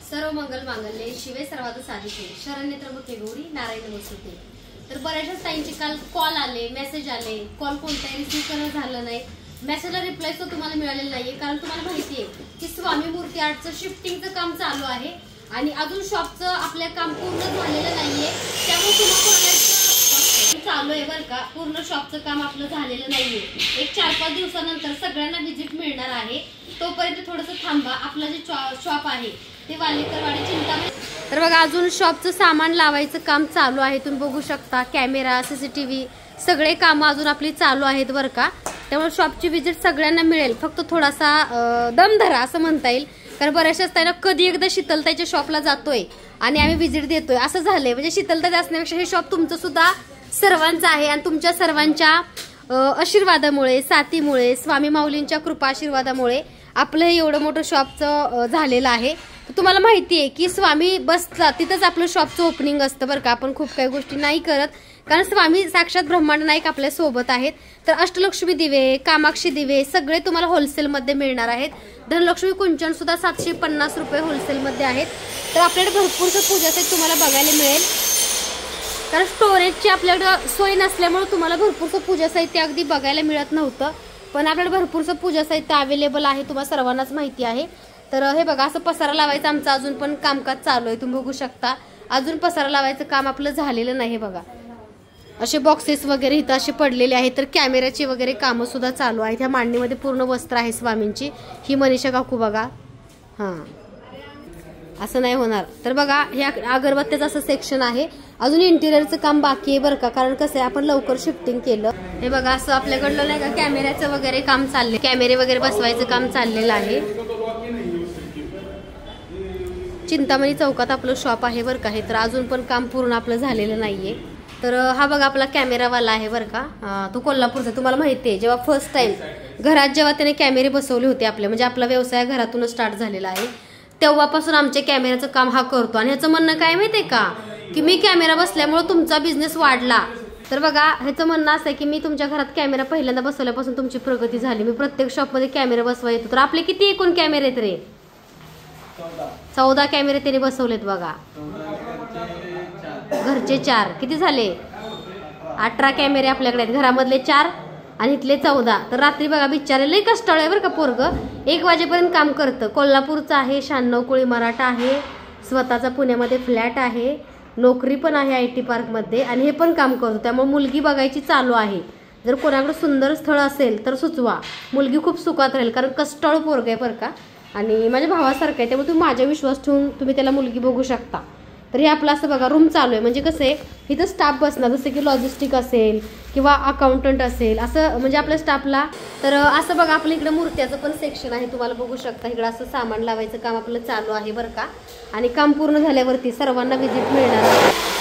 सर्व मंगल मांगल्ये शिवे सर्वात साधिके शरण्य त्र्यंबके गौरी नारायण नमोस्तुते। तर बऱ्याचशा ताईंचे काल कॉल आले, मेसेज आले, कॉल कोणताही रिसीव्ह करणं झालं नाही, मेसेजला रिप्लाय तो तुम्हाला मिळालेला नाहीये, कारण तुम्हाला माहिती आहे की स्वामी मूर्ती आर्टचं शिफ्टिंगचं काम चालू आहे आणि अजून शॉपचं आपलं काम पूर्ण झालेलं नाहीये, त्यामुळे तुम्हाला चालू आहे बरं का, पूर्ण शॉपचं काम आपलं झालेलं नाहीये। एक 4-5 दिवसानंतर सगळ्यांना विजिट मिळणार आहे, तोपर्यंत थोडंसं थांबा। आपलं जे शॉप आहे ते वालेकरवाडी चिंतामणी। तर बघा अजून शॉपचं सामान लावायचं काम चालू आहे, तुम्ही बघू शकता कॅमेरा, सीसीटीव्ही सगळे कामं अजून आपली चालू आहेत बरं का। त्यामुळे शॉपची विजिट सगळ्यांना मिळेल, फक्त थोडासा दम धरा असं म्हणता येईल, कारण बऱ्याचशाच ताईंना कधी एकदा शीतलताईच्या शॉपला जातोय आणि आम्ही विजिट देतोय असं झालंय। म्हणजे शीतलताई असण्यापेक्षा हे शॉप तुमचं सुद्धा सर्वांचं आहे आणि तुमच्या सर्वांच्या आशीर्वादामुळे, साथीमुळे, स्वामी माऊलींच्या कृपा आशीर्वादामुळे आपलं हे एवढं मोठं शॉपचं झालेलं आहे। तुम्हाला माहिती आहे की स्वामी बसला तिथंच आपलं शॉपचं ओपनिंग असतं बरं का। आपण खूप काही गोष्टी नाही करत, कारण स्वामी साक्षात ब्रह्मांड नायक आपल्या सोबत आहेत। तर अष्टलक्ष्मी दिवे, कामाक्षी दिवे सगळे तुम्हाला होलसेलमध्ये मिळणार आहेत। धनलक्ष्मी कुंचन सुद्धा 750 रुपये होलसेलमध्ये आहेत। तर आपल्याकडे भरपूरचं पूजाचं तुम्हाला बघायला मिळेल, कारण स्टोरेजची आपल्याकडे सोय नसल्यामुळे तुम्हाला भरपूरचं पूजा साहित्य अगदी बघायला मिळत नव्हतं, पण आपल्याकडे भरपूरचं पूजा साहित्य अवेलेबल आहे, तुम्हाला सर्वांनाच माहिती आहे। तर हे बघा असं पसारा लावायचं आमचं अजून पण कामकाज चालू आहे, तुम्ही बघू शकता अजून पसारा लावायचं काम आपलं झालेलं नाही। बघा असे बॉक्सेस वगैरे इथं असे पडलेले आहेत। तर कॅमेऱ्याची वगैरे कामं सुद्धा चालू आहेत। ह्या मांडणीमध्ये पूर्ण वस्त्र आहे स्वामींची, ही मनीषा काकू बघा, हां असं नाही होणार। तर बघा हे अगरबत्त्याचं असं सेक्शन आहे, अजून इंटिरियरचं काम बाकी आहे बरं का, कारण कसं आहे आपण लवकर शिफ्टिंग केलं। हे बघा असं आपल्याकडलं नाही का कॅमेऱ्याचं वगैरे काम चाललंय, कॅमेरे वगैरे बसवायचं काम चाललेलं आहे। चिंतामणी चौकात आपलं शॉप आहे बरं का हे, तर अजून पण काम पूर्ण आपलं झालेलं नाहीये। तर हा बघा आपला कॅमेरावाला आहे बरं का, तो कोल्हापूरचा, तुम्हाला माहिती आहे जेव्हा फर्स्ट टाइम घरात जेव्हा त्याने कॅमेरे बसवले होते आपले, म्हणजे आपला व्यवसाय घरातूनच स्टार्ट झालेला आहे, तेव्हापासून आमच्या कॅमेऱ्याचं काम हा करतो। आणि ह्याचं म्हणणं काय माहितीये का, की मी कॅमेरा बसल्यामुळे तुमचा बिझनेस वाढला। तर बघा ह्याचं म्हणणं असं आहे की मी तुमच्या घरात कॅमेरा पहिल्यांदा बसवल्यापासून तुमची प्रगती झाली, मी प्रत्येक शॉपमध्ये कॅमेरा बसवा येतो। तर आपले किती एकूण कॅमेरे आहेत रे? 14 कॅमेरे त्याने बसवलेत बघा, घरचे 4 किती झाले? 18 कॅमेरे आपल्याकडे आहेत, घरामधले 4 आणि इथले 14। तर रात्री बघा बिचारे लई कष्टाळू आहे बरं का पोरग, 1 वाजेपर्यंत काम करतं। कोल्हापूरचं आहे, 96 कोळी मराठा आहे, स्वतःचा पुण्यामध्ये फ्लॅट आहे, नोकरी पण आहे IT पार्कमध्ये, आणि हे पण काम करतो। त्यामुळे मुलगी बघायची चालू आहे, जर कोणाकडे सुंदर स्थळ असेल तर सुचवा, मुलगी खूप सुखात राहील, कारण कष्टाळू पोरग आहे बरं का आणि माझ्या भावासारखं आहे, त्यामुळे तुम्ही माझ्या विश्वास ठेवून तुम्ही त्याला मुलगी बघू शकता। तर हे आपलं असं बघा रूम चालू आहे, म्हणजे कसं आहे इथं स्टाफ बसणार, जसं की लॉजिस्टिक असेल किंवा अकाउंटंट असेल, असं म्हणजे आपल्या स्टाफला। तर असं बघा आपलं इकडं मूर्त्याचं पण सेक्शन आहे, तुम्हाला बघू शकता इकडं असं सामान लावायचं काम आपलं चालू आहे बरं का। आणि काम पूर्ण झाल्यावरती सर्वांना विजिट मिळणार आहे।